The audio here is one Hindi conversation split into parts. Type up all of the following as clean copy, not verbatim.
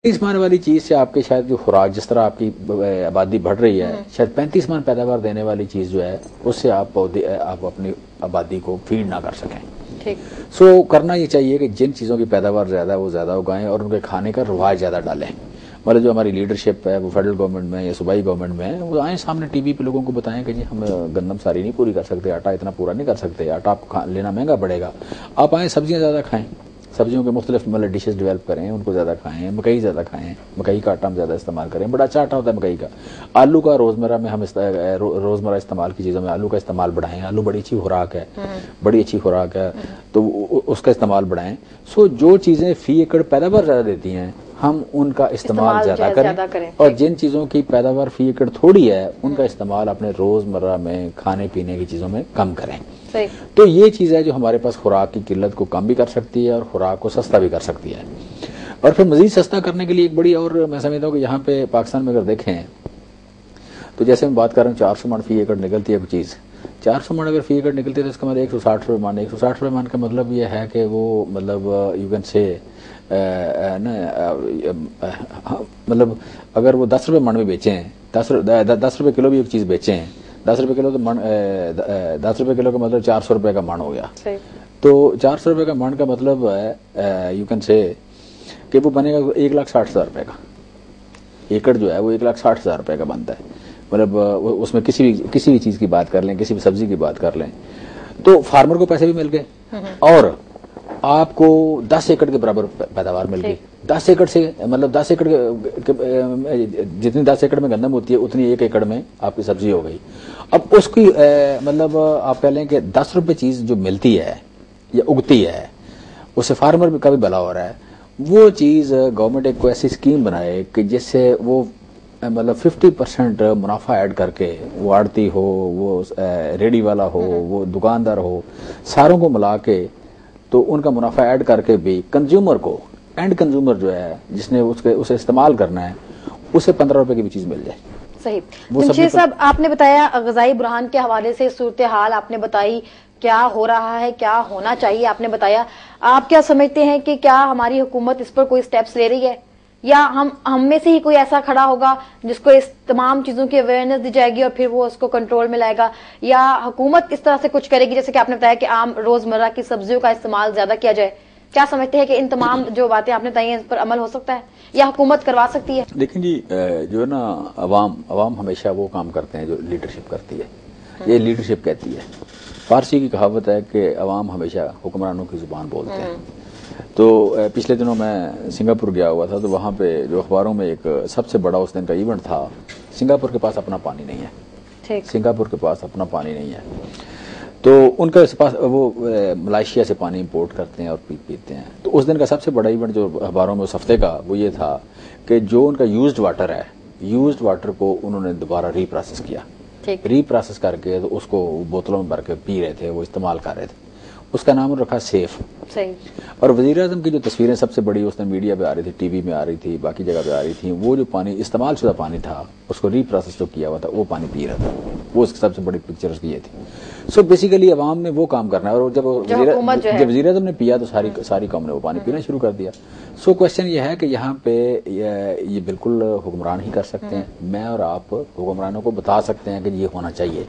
30 मन वाली चीज से आपके शायद जो खुराक, जिस तरह आपकी आबादी बढ़ रही है, शायद 35 मन पैदावार देने वाली चीज जो है उससे आप अपनी आबादी को फीड ना कर सकें। ठीक। सो करना ये चाहिए कि जिन चीजों की पैदावार ज्यादा है वो ज्यादा उगाएं और उनके खाने का रिवाज ज्यादा डालें। मतलब जो हमारी लीडरशिप है वो फेडरल गवर्नमेंट में या सूबाई गवर्नमेंट में है, वो आए सामने टीवी पे लोगों को बताएं कि जी हम गंदम सारी नहीं पूरी कर सकते, आटा इतना पूरा नहीं कर सकते, आटा आपको लेना महंगा पड़ेगा, आप आए सब्जियां ज्यादा खाएं, सब्जियों के मुख्तलिफ मतलब डिशेज डेवलप करें, उनको ज्यादा खाएं, मकई ज्यादा खाएं, मकई का आटा हम ज्यादा इस्तेमाल करें, बड़ा अच्छा आटा होता है मकई का। आलू का रोजमर्रा में हम रोजमर्रा इस्तेमाल की चीजों में आलू का इस्तेमाल बढ़ाएं, आलू बड़ी अच्छी खुराक है, बड़ी अच्छी खुराक है, तो उसका इस्तेमाल बढ़ाएं। सो जो चीजें फी एकड़ पैदावार ज्यादा देती हैं हम उनका इस्तेमाल ज्यादा करें और जिन चीजों की पैदावार फी एकड़ थोड़ी है उनका इस्तेमाल अपने रोजमर्रा में खाने पीने की चीजों में कम करें। तो ये चीज है जो हमारे पास खुराक की किल्लत को कम भी कर सकती है और खुराक को सस्ता भी कर सकती है। और फिर मजीद सस्ता करने के लिए एक बड़ी, और मैं समझता हूँ कि यहाँ पे पाकिस्तान में अगर देखें तो जैसे मैं बात कर रहा हूँ 400 मन फी एकड़ निकलती है कोई चीज, 400 मन अगर फी एकड़ निकलती है तो इसका मतलब 160 रुपये मान, 160 रुपये मान का मतलब ये है कि वो मतलब यू कैन से मतलब अगर वो 10 रुपये मन में बेचें, 10 रुपये किलो भी एक चीज बेचें, 10 रुपये किलो तो मन 10 रुपये किलो का मतलब 400 रुपये का मन हो गया। तो 400 रुपये का मन का मतलब है यू कैन से कि वो बनेगा 1,60,000 रुपये का एकड़ जो है वो 1,60,000 रुपये का बनता है। मतलब उसमें किसी भी चीज की बात कर लें, किसी भी सब्जी की बात कर लें, तो फार्मर को पैसे भी मिल गए और आपको 10 एकड़ के बराबर पैदावार मिल गई। 10 एकड़ से मतलब 10 एकड़ जितनी 10 एकड़ में गंदम होती है उतनी 1 एकड़ में आपकी सब्जी हो गई। अब उसकी मतलब आप कह लें कि 10 रुपए चीज जो मिलती है या उगती है उससे फार्मर का भी भला हो रहा है। वो चीज गवर्नमेंट एक को ऐसी स्कीम बनाए कि जिससे वो मतलब 50% मुनाफा ऐड करके, वो आड़ती हो, वो रेडी वाला हो, वो दुकानदार हो, सारों को मिला के तो उनका मुनाफा ऐड करके भी कंज्यूमर को, एंड कंज्यूमर जो है जिसने उसे इस्तेमाल करना है, उसे 15 रुपए की भी चीज मिल जाए। सही। जमशेद साहब, आपने बताया ग़ज़ाई बुरहान के हवाले से सूरत हाल आपने बताई, क्या हो रहा है, क्या होना चाहिए आपने बताया। आप क्या समझते हैं कि क्या हमारी हुकूमत इस पर कोई स्टेप्स ले रही है, या हम में से ही कोई ऐसा खड़ा होगा जिसको इस तमाम चीजों की अवेयरनेस दी जाएगी और फिर वो उसको कंट्रोल में लाएगा, या हुकूमत इस तरह से कुछ करेगी जैसे कि आपने बताया कि आम रोजमर्रा की सब्जियों का इस्तेमाल ज्यादा किया जाए। क्या समझते हैं कि इन तमाम जो बातें आपने बताई हैं इस पर अमल हो सकता है या हुकूमत करवा सकती है? देखें जी, जो है ना अवाम हमेशा वो काम करते हैं जो लीडरशिप करती है, ये लीडरशिप कहती है। फारसी की कहावत है कि अवाम हमेशा हुक्मरानों की जुबान बोलते हैं। तो पिछले दिनों मैं सिंगापुर गया हुआ था, तो वहां पे जो अखबारों में एक सबसे बड़ा उस दिन का इवेंट था, सिंगापुर के पास अपना पानी नहीं है। सिंगापुर के पास अपना पानी नहीं है, तो उनके पास वो मलेशिया से पानी इंपोर्ट करते हैं और पीते हैं। तो उस दिन का सबसे बड़ा इवेंट जो अखबारों में उस हफ्ते का वो ये था कि जो उनका यूज्ड वाटर है, यूज्ड वाटर को उन्होंने दोबारा रीप्रोसेस किया। रीप्रोसेस करके तो उसको बोतलों में भर के पी रहे थे, वो इस्तेमाल कर रहे थे। उसका नाम रखा सेफ। सही। और वजीर आजम की जो तस्वीरें सबसे बड़ी उसने मीडिया पे आ रही थी, टीवी में आ रही थी, बाकी जगह पे आ रही थी, वो जो पानी इस्तेमाल शुदा पानी था उसको रीप्रोसेस जो किया हुआ था वो पानी पी रहा था। वो उसकी सबसे बड़ी पिक्चर उसकी ये थी। सो बेसिकली अवाम ने वो काम करना है, और जब वजीर आजम ने पिया तो सारी कौम ने वो पानी पीना शुरू कर दिया। सो क्वेश्चन ये है कि यहाँ पे ये बिल्कुल हुक्मरान ही कर सकते हैं। मैं और आप हुक्मरानों को बता सकते हैं कि ये होना चाहिए,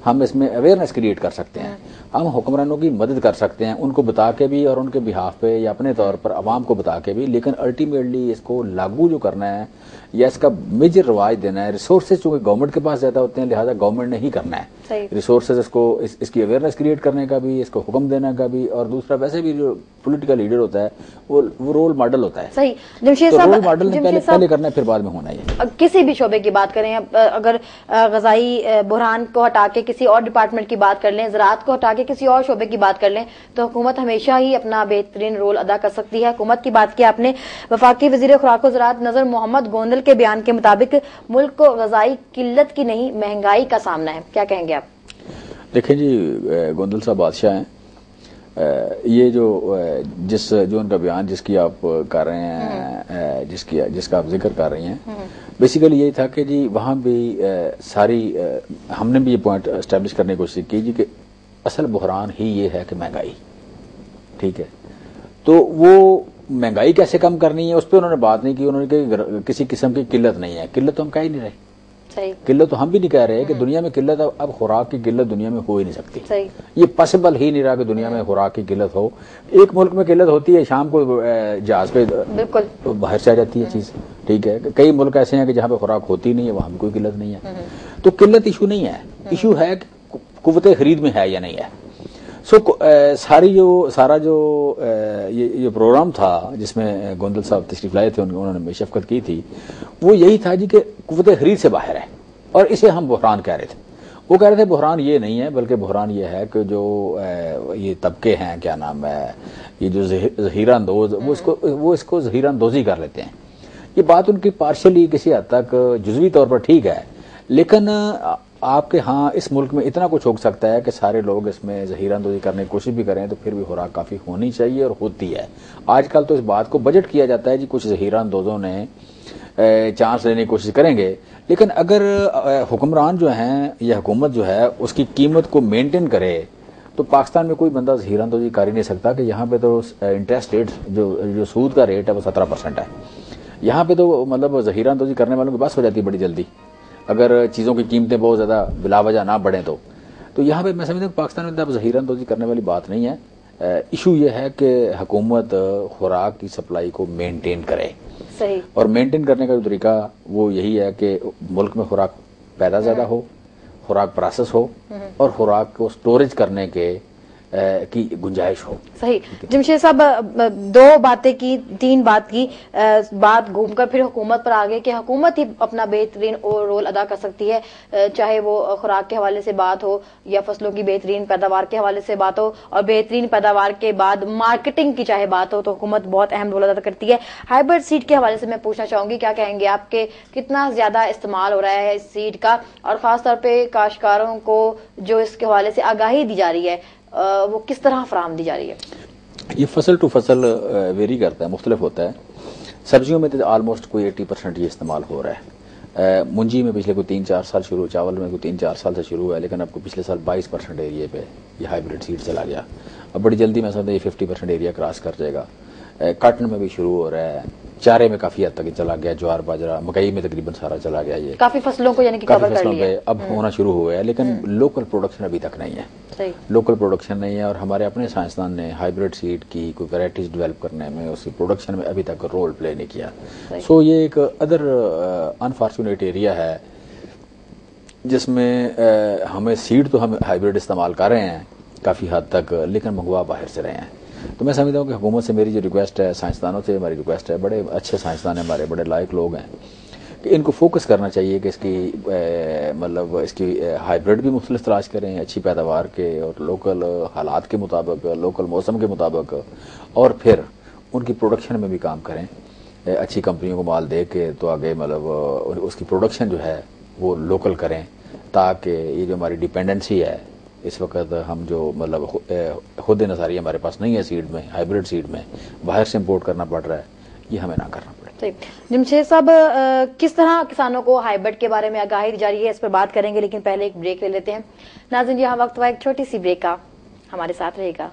हम इसमें अवेयरनेस क्रिएट कर सकते हैं, हम हुक्मरानों की मदद कर सकते हैं, उनको बता के भी और उनके बिहाफ पे या अपने तौर पर अवाम को बता के भी। लेकिन अल्टीमेटली इसको लागू जो करना है या इसका मेजर रवाज देना है, रिसोर्सेज चूंकि गवर्नमेंट के पास ज्यादा होते हैं लिहाजा गवर्नमेंट ने ही करना है रिसोर्सेज, इसकी अवेयरनेस क्रिएट करने का भी, इसको हुक्म देने का भी, और दूसरा वैसे भी जो पॉलिटिकल लीडर होता है वो रोल मॉडल होता है। सही। जमशेद साहब, रोल मॉडल ने पहले करना है फिर बाद में होना है। किसी भी शोबे की बात करें, अगर ग़ज़ाई बुरहान को हटा के किसी और डिपार्टमेंट की बात कर लें, ज़राअत को हटा के किसी और शोबे की बात कर लें, तो हुकूमत हमेशा ही अपना बेहतरीन रोल अदा कर सकती है। हुकूमत की बात की आपने, वफाकी वज़ीर खुराक ज़राअत नज़र मोहम्मद गोंदल के बयान के मुताबिक मुल्क को ग़ज़ाई किल्लत की नहीं महंगाई का सामना है। क्या कहेंगे आप? देखें जी, गोंदल साहब बादशाह हैं। ये जो उनका बयान जिसकी आप कर रहे हैं, जिसका आप जिक्र कर रही हैं, बेसिकली यही था कि जी वहां भी हमने भी ये पॉइंट एस्टेब्लिश करने की कोशिश की जी कि असल बुहरान ही ये है कि महंगाई, ठीक है। तो वो महंगाई कैसे कम करनी है उस पर उन्होंने बात नहीं की। उन्होंने कहा कि किसी किस्म की किल्लत नहीं है। किल्लत तो हम कह ही नहीं रहे, किल्लत तो हम भी नहीं कह रहे कि दुनिया में किल्लत, अब खुराक की किल्लत दुनिया में हो ही नहीं सकती। ये पॉसिबल ही नहीं रहा कि दुनिया में खुराक की किल्लत हो। एक मुल्क में किल्लत होती है, शाम को जहाज पे बिल्कुल बाहर से आ जाती है चीज, ठीक है। कई मुल्क ऐसे हैं कि जहाँ पे खुराक होती नहीं है, वहां भी कोई किल्लत नहीं है। तो किल्लत इशू नहीं है, इशू है कि कुव्वत खरीद में है या नहीं है। सारा जो ये प्रोग्राम था जिसमें गोंदल साहब तशरीफ लाए थे, उन्होंने शफकत की थी, वो यही था जी कि कुव्वत खरीद से बाहर है और इसे हम बुहरान कह रहे थे। वो कह रहे थे बुहरान ये नहीं है, बल्कि बुहरान ये है कि जो ये तबके हैं, क्या नाम है, ये जो ज़हीरा अंदोज, वो इसको ज़हीरा अंदोजी कर लेते हैं। ये बात उनकी पार्शली किसी हद तक जुज़वी तौर पर ठीक है, लेकिन आपके हाँ इस मुल्क में इतना कुछ हो सकता है कि सारे लोग इसमें ज़हीरा अंदोजी करने की कोशिश भी करें तो फिर भी खुराक काफ़ी होनी चाहिए और होती है। आजकल तो इस बात को बजट किया जाता है जी, कुछ ज़हीरा अंदोजों ने चांस लेने की कोशिश करेंगे, लेकिन अगर हुक्मरान जो हैं या हुकूमत जो है उसकी कीमत को मेंटेन करे तो पाकिस्तान में कोई बंदा ज़हीरा अंदोजी कर ही नहीं सकता। कि यहाँ पे तो इंटरेस्ट रेट जो सूद का रेट है वो 17% है। यहाँ पे तो मतलब ज़हीरा अंदोजी करने वालों की बस हो जाती है बड़ी जल्दी, अगर चीज़ों की कीमतें बहुत ज़्यादा बिलावजह ना बढ़ें तो यहाँ पे मैं समझता हूँ पाकिस्तान में अब ज़हीरा अंदोजी करने वाली बात नहीं है। इशू ये है कि हुकूमत खुराक की सप्लाई को मेंटेन करे। सही। और मेंटेन करने का जो तरीका वो यही है कि मुल्क में खुराक पैदा ज्यादा हो, खुराक प्रोसेस हो और खुराक को स्टोरेज करने के की गुंजाइश हो। सही। जमशेद साहब, दो बातें की, तीन बात की, बात घूमकर फिर हुकूमत पर आ गई कि हुकूमत ही अपना बेहतरीन रोल अदा कर सकती है, चाहे वो खुराक के हवाले से बात हो या फसलों की बेहतरीन पैदावार के हवाले से बात हो, और बेहतरीन पैदावार के बाद मार्केटिंग की चाहे बात हो तो हुकूमत बहुत अहम रोल अदा करती है। हाइब्रिड सीड के हवाले से मैं पूछना चाहूंगी, क्या कहेंगे आपके, कितना ज्यादा इस्तेमाल हो रहा है इस सीड का, और खासतौर पर काश्तकारों को जो इसके हवाले से आगाही दी जा रही है वो किस तरह फराहम दी जा रही है? ये फसल टू फसल वेरी करता है, मुख्तलिफ होता है। सब्जियों में तो ऑलमोस्ट कोई 80% ये इस्तेमाल हो रहा है। मुंजी में पिछले कोई 3-4 साल शुरू, चावल में कोई 3-4 साल से शुरू हुआ है, लेकिन आपको पिछले साल 22% एरिया पे ये हाइब्रिड सीड चला गया। अब बड़ी जल्दी मैं समझता हूँ ये 50% एरिया क्रॉस कर जाएगा। कॉटन में भी शुरू हो रहा है, चारे में काफी हद तक चला गया, ज्वार बाजरा, मकई में तकरीबन सारा चला गया। ये काफी फसलों को यानी कि कवर कर लिया है। अब होना शुरू हुआ है, लेकिन लोकल प्रोडक्शन अभी तक नहीं है। लोकल प्रोडक्शन नहीं है और हमारे अपने साइंसदान ने हाइब्रिड सीड की कोई वैरायटीज डेवलप करने में, उसकी प्रोडक्शन में अभी तक रोल प्ले नहीं किया। सो ये एक अदर अनफॉर्चुनेट एरिया है जिसमें हमें सीड तो हम हाइब्रिड इस्तेमाल कर रहे हैं काफी हद तक, लेकिन मंगवा बाहर से रहे हैं। तो मैं समझता हूँ कि हुकूमत से मेरी जो रिक्वेस्ट है, साइंसदानों से हमारी रिक्वेस्ट है, बड़े अच्छे साइंसदान हैं हमारे, बड़े लायक लोग हैं, कि इनको फोकस करना चाहिए कि इसकी मतलब इसकी हाइब्रिड भी मुख्तलिफ तलाश करें अच्छी पैदावार के और लोकल हालात के मुताबिक, लोकल मौसम के मुताबिक, और फिर उनकी प्रोडक्शन में भी काम करें। अच्छी कंपनियों को माल दे के तो आगे मतलब उसकी प्रोडक्शन जो है वो लोकल करें, ताकि ये जो हमारी डिपेंडेंसी है इस वक्त, हम जो मतलब खुद नज़ारिया हमारे पास नहीं है सीड में, हाइब्रिड सीड में बाहर से इंपोर्ट करना पड़ रहा है, ये हमें ना करना पड़े। जमशेद साहब, किस तरह किसानों को हाइब्रिड के बारे में आगाही दी जा रही है, इस पर बात करेंगे, लेकिन पहले एक ब्रेक ले लेते हैं। नाज़रीन, यहाँ वक्त हुआ एक छोटी सी ब्रेक का, हमारे साथ रहेगा।